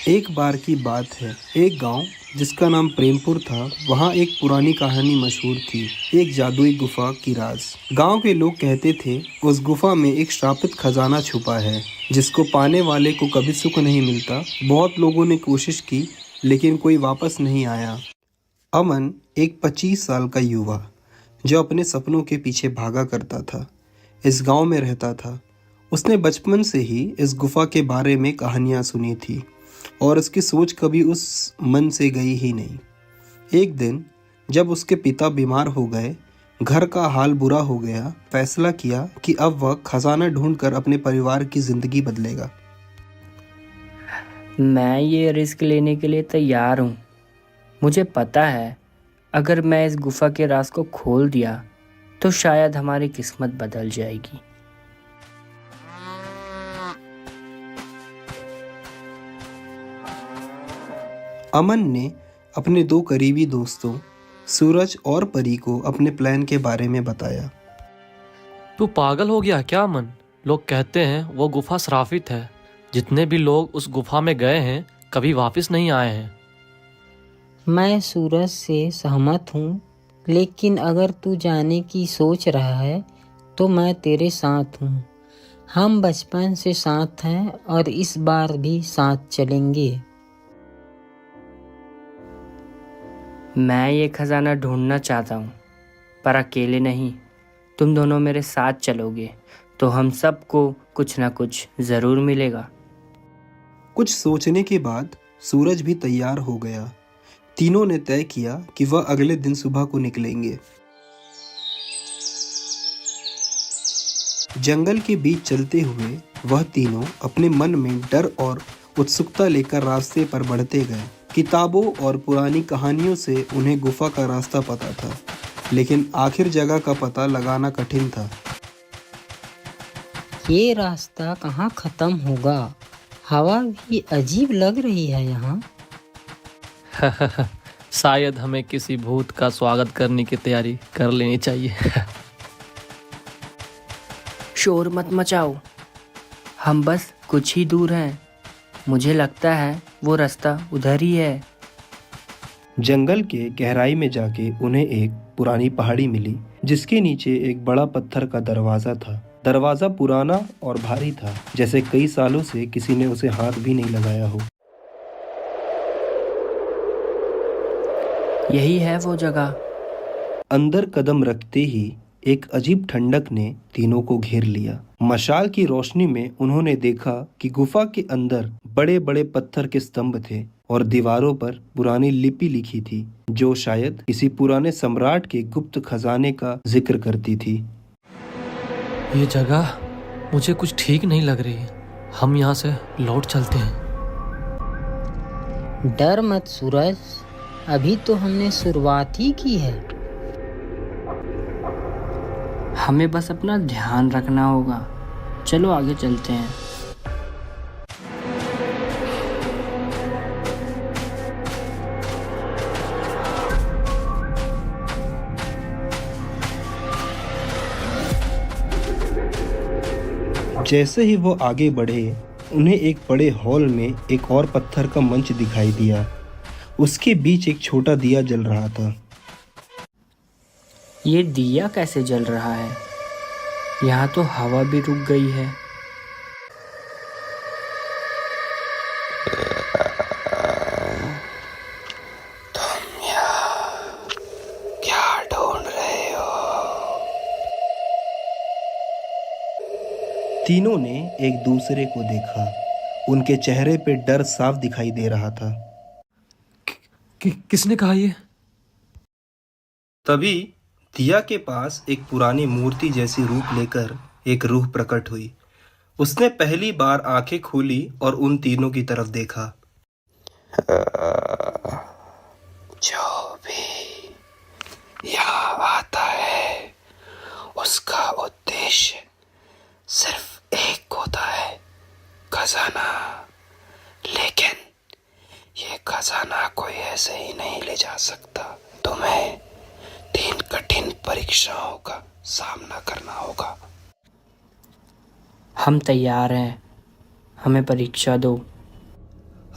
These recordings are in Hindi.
एक बार की बात है, एक गांव जिसका नाम प्रेमपुर था, वहाँ एक पुरानी कहानी मशहूर थी। एक जादुई गुफा की राज। गांव के लोग कहते थे उस गुफा में एक श्रापित खजाना छुपा है, जिसको पाने वाले को कभी सुख नहीं मिलता। बहुत लोगों ने कोशिश की, लेकिन कोई वापस नहीं आया। अमन एक 25 साल का युवा जो अपने सपनों के पीछे भागा करता था, इस गांव में रहता था। उसने बचपन से ही इस गुफा के बारे में कहानियां सुनी थी और उसकी सोच कभी उस मन से गई ही नहीं। एक दिन जब उसके पिता बीमार हो गए, घर का हाल बुरा हो गया, फैसला किया कि अब वह खजाना ढूंढकर अपने परिवार की जिंदगी बदलेगा। मैं ये रिस्क लेने के लिए तैयार हूँ। मुझे पता है अगर मैं इस गुफा के राज को खोल दिया तो शायद हमारी किस्मत बदल जाएगी। अमन ने अपने दो करीबी दोस्तों सूरज और परी को अपने प्लान के बारे में बताया। तू पागल हो गया क्या अमन? लोग कहते हैं वो गुफा श्रापित है। जितने भी लोग उस गुफा में गए हैं कभी वापस नहीं आए हैं। मैं सूरज से सहमत हूँ, लेकिन अगर तू जाने की सोच रहा है तो मैं तेरे साथ हूँ। हम बचपन से साथ हैं और इस बार भी साथ चलेंगे। मैं ये खजाना ढूंढना चाहता हूँ, पर अकेले नहीं। तुम दोनों मेरे साथ चलोगे तो हम सबको कुछ ना कुछ ज़रूर मिलेगा। कुछ सोचने के बाद सूरज भी तैयार हो गया। तीनों ने तय किया कि वह अगले दिन सुबह को निकलेंगे। जंगल के बीच चलते हुए वह तीनों अपने मन में डर और उत्सुकता लेकर रास्ते पर बढ़ते गए। किताबों और पुरानी कहानियों से उन्हें गुफा का रास्ता पता था, लेकिन आखिर जगह का पता लगाना कठिन था। ये रास्ता कहाँ खत्म होगा? हवा भी अजीब लग रही है यहाँ। शायद हमें किसी भूत का स्वागत करने की तैयारी कर लेनी चाहिए। शोर मत मचाओ, हम बस कुछ ही दूर हैं। मुझे लगता है वो रास्ता उधर ही है। जंगल के गहराई में जाके उन्हें एक पुरानी पहाड़ी मिली, जिसके नीचे एक बड़ा पत्थर का दरवाजा था। दरवाजा पुराना और भारी था, जैसे कई सालों से किसी ने उसे हाथ भी नहीं लगाया हो। यही है वो जगह। अंदर कदम रखते ही एक अजीब ठंडक ने तीनों को घेर लिया। मशाल की रोशनी में उन्होंने देखा कि गुफा के अंदर बड़े बड़े पत्थर के स्तंभ थे और दीवारों पर पुरानी लिपि लिखी थी, जो शायद किसी पुराने सम्राट के गुप्त खजाने का जिक्र करती थी। ये जगह मुझे कुछ ठीक नहीं लग रही। हम यहाँ से लौट चलते हैं। डर मत सूरज, अभी तो हमने शुरुआत ही की है। हमें बस अपना ध्यान रखना होगा। चलो आगे चलते हैं। जैसे ही वो आगे बढ़े, उन्हें एक बड़े हॉल में एक और पत्थर का मंच दिखाई दिया। उसके बीच एक छोटा दिया जल रहा था। ये दिया कैसे जल रहा है? यहाँ तो हवा भी रुक गई है। तुम यहाँ क्या ढूंढ रहे हो? तीनों ने एक दूसरे को देखा। उनके चेहरे पे डर साफ दिखाई दे रहा था। किसने कहा ये? तभी दिया के पास एक पुरानी मूर्ति जैसी रूप लेकर एक रूह प्रकट हुई। उसने पहली बार आंखें खोली और उन तीनों की तरफ देखा। जो भी यहाँ आता है उसका उद्देश्य सिर्फ एक होता है, खजाना। लेकिन ये खजाना कोई ऐसे ही नहीं ले जा सकता। तुम्हें 3 कठिन परीक्षाओं का सामना करना होगा। हम तैयार हैं, हमें परीक्षा दो।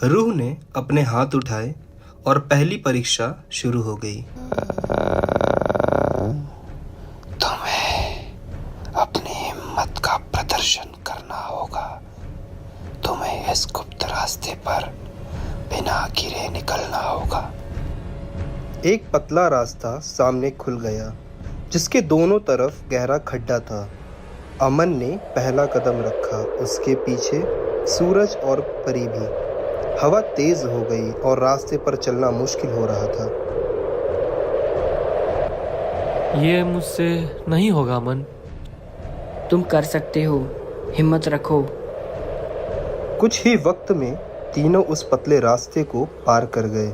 रूह ने अपने हाथ उठाए और पहली परीक्षा शुरू हो गई। तुम्हें अपनी हिम्मत का प्रदर्शन करना होगा। तुम्हें इस गुप्त रास्ते पर बिना गिरे निकलना होगा। एक पतला रास्ता सामने खुल गया, जिसके दोनों तरफ गहरा खड्डा था। अमन ने पहला कदम रखा, उसके पीछे सूरज और परी भी। हवा तेज हो गई और रास्ते पर चलना मुश्किल हो रहा था। ये मुझसे नहीं होगा अमन। तुम कर सकते हो, हिम्मत रखो। कुछ ही वक्त में तीनों उस पतले रास्ते को पार कर गए।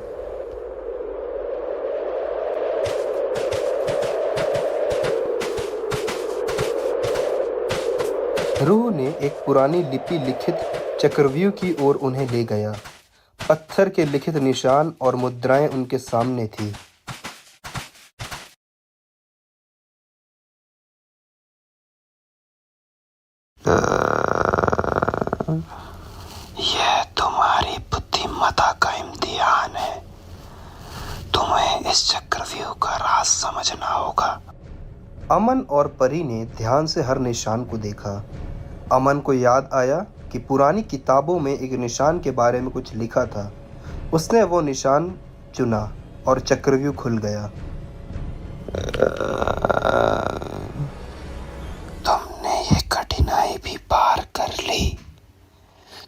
रूह ने एक पुरानी लिपि लिखित चक्रव्यूह की ओर उन्हें ले गया। पत्थर के लिखित निशान और मुद्राएं उनके सामने थी। यह तुम्हारी बुद्धिमत्ता का इम्तिहान है। तुम्हें इस चक्रव्यूह का राज समझना होगा। अमन और परी ने ध्यान से हर निशान को देखा। अमन को याद आया कि पुरानी किताबों में एक निशान के बारे में कुछ लिखा था। उसने वो निशान चुना और चक्रव्यूह खुल गया। तुमने ये कठिनाई भी पार कर ली।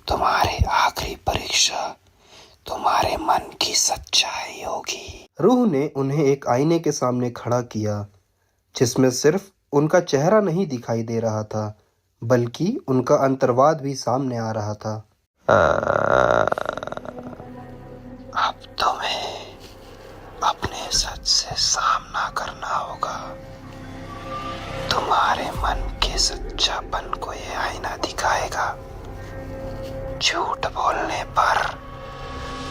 तुम्हारी आखिरी परीक्षा तुम्हारे मन की सच्चाई होगी। रूह ने उन्हें एक आईने के सामने खड़ा किया, जिसमें सिर्फ उनका चेहरा नहीं दिखाई दे रहा था, बल्कि उनका अंतर्वाद भी सामने आ रहा था। अब तुम्हें अपने सच से सामना करना होगा। तुम्हारे मन के सच्चापन को ये आईना दिखाएगा। झूठ बोलने पर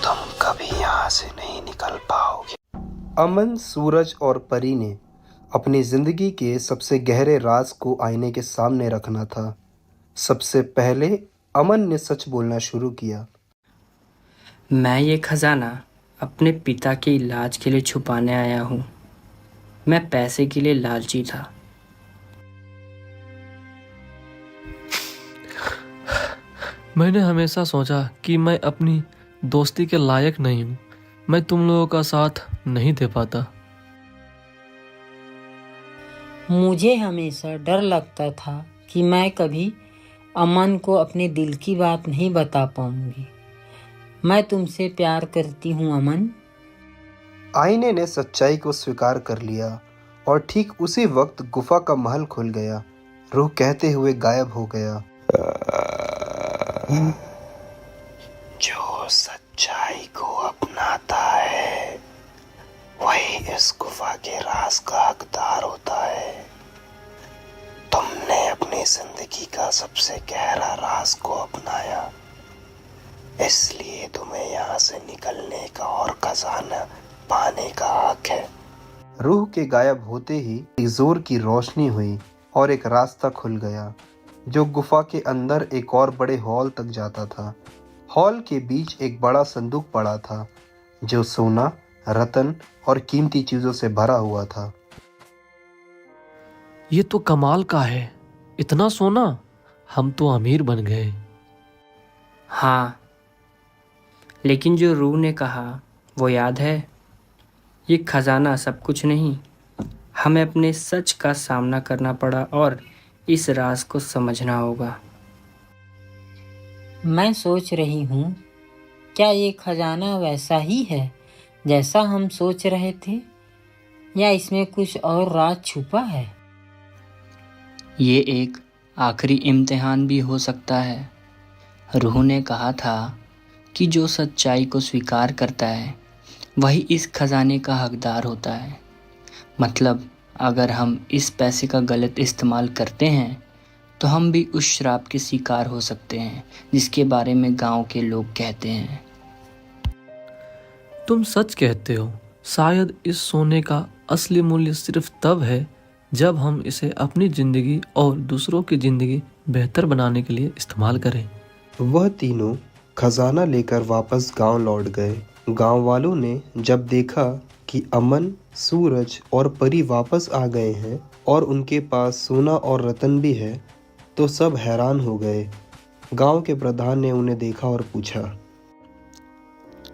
तुम कभी यहाँ से नहीं निकल पाओगे। अमन, सूरज और परी ने अपनी जिंदगी के सबसे गहरे राज को आईने के सामने रखना था। सबसे पहले अमन ने सच बोलना शुरू किया। मैं ये खजाना अपने पिता के इलाज के लिए छुपाने आया हूँ। मैं पैसे के लिए लालची था। मैंने हमेशा सोचा कि मैं अपनी दोस्ती के लायक नहीं हूँ। मैं तुम लोगों का साथ नहीं दे पाता। मुझे हमेशा डर लगता था कि मैं कभी अमन को अपने दिल की बात नहीं बता पाऊंगी। मैं तुमसे प्यार करती हूँ अमन। आईने ने सच्चाई को स्वीकार कर लिया और ठीक उसी वक्त गुफा का महल खुल गया। रूह कहते हुए गायब हो गया। जो सच्चाई को अपनाता है वही इस गुफा के राज का हकदार होता है। तुमने अपनी जिंदगी का सबसे गहरा राज को अपनाया, इसलिए तुम्हें यहाँ से निकलने का और खजाना पाने का हक है। रूह के गायब होते ही एक जोर की रोशनी हुई और एक रास्ता खुल गया, जो गुफा के अंदर एक और बड़े हॉल तक जाता था। हॉल के बीच एक बड़ा संदूक पड़ा था, जो सोना, रत्न और कीमती चीजों से भरा हुआ था। ये तो कमाल का है। इतना सोना, हम तो अमीर बन गए। हाँ, लेकिन जो रूह ने कहा वो याद है? ये खजाना सब कुछ नहीं, हमें अपने सच का सामना करना पड़ा और इस राज को समझना होगा। मैं सोच रही हूँ, क्या ये खजाना वैसा ही है जैसा हम सोच रहे थे, या इसमें कुछ और राज छुपा है? ये एक आखिरी इम्तिहान भी हो सकता है। रूह ने कहा था कि जो सच्चाई को स्वीकार करता है वही इस खजाने का हकदार होता है। मतलब अगर हम इस पैसे का गलत इस्तेमाल करते हैं तो हम भी उस श्राप के शिकार हो सकते हैं जिसके बारे में गांव के लोग कहते हैं। तुम सच कहते हो। शायद इस सोने का असली मूल्य सिर्फ तब है जब हम इसे अपनी जिंदगी और दूसरों की जिंदगी बेहतर बनाने के लिए इस्तेमाल करें। वह तीनों खजाना लेकर वापस गांव लौट गए। गांव वालों ने जब देखा कि अमन, सूरज और परी वापस आ गए हैं और उनके पास सोना और रतन भी है, तो सब हैरान हो गए। गांव के प्रधान ने उन्हें देखा और पूछा,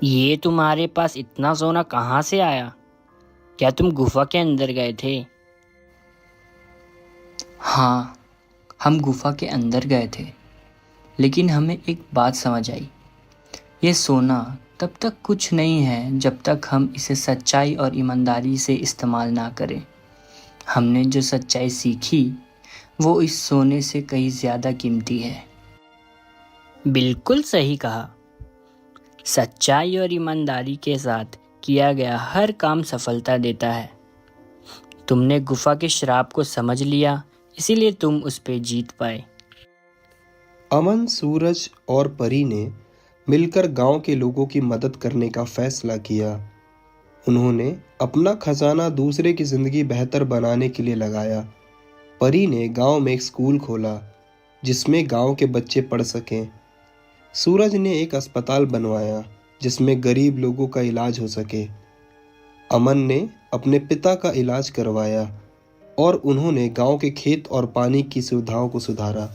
ये तुम्हारे पास इतना सोना कहाँ से आया? क्या तुम गुफा के अंदर गए थे? हाँ, हम गुफा के अंदर गए थे, लेकिन हमें एक बात समझ आई। ये सोना तब तक कुछ नहीं है जब तक हम इसे सच्चाई और ईमानदारी से इस्तेमाल ना करें। हमने जो सच्चाई सीखी वो इस सोने से कहीं ज़्यादा कीमती है। बिल्कुल सही कहा। सच्चाई और ईमानदारी के साथ किया गया हर काम सफलता देता है। तुमने गुफा के श्राप को समझ लिया, इसीलिए तुम उस पे जीत पाए। अमन, सूरज और परी ने मिलकर गांव के लोगों की मदद करने का फैसला किया। उन्होंने अपना खजाना दूसरे की जिंदगी बेहतर बनाने के लिए लगाया। परी ने गांव में एक स्कूल खोला जिसमें गांव के बच्चे पढ़ सकें। सूरज ने एक अस्पताल बनवाया जिसमें गरीब लोगों का इलाज हो सके। अमन ने अपने पिता का इलाज करवाया और उन्होंने गांव के खेत और पानी की सुविधाओं को सुधारा।